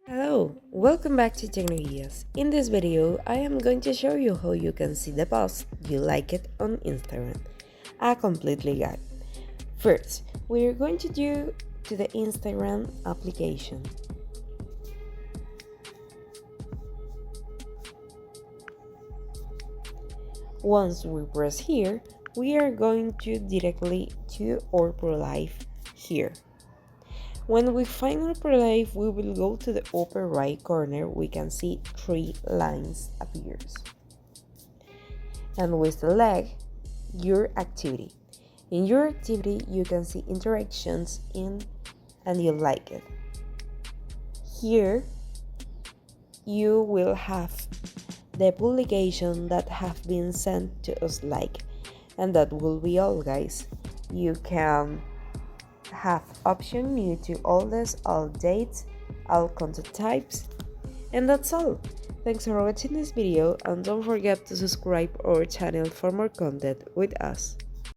Hello, welcome back to Tecnologías. In this video, I am going to show you how you can see the post you like it on Instagram. A completely guide. First, we are going to do to the Instagram application. Once we press here, we are going to directly to our profile here. When we find our profile, we will go to the upper right corner. We can see three lines appears. And we select your activity. In your activity, you can see interactions and you like it. Here, you will have the publication that have been sent to us and that will be all, guys. You can have option new to all this, all dates, all content types, and that's all. Thanks for watching this video and don't forget to subscribe our channel for more content with us.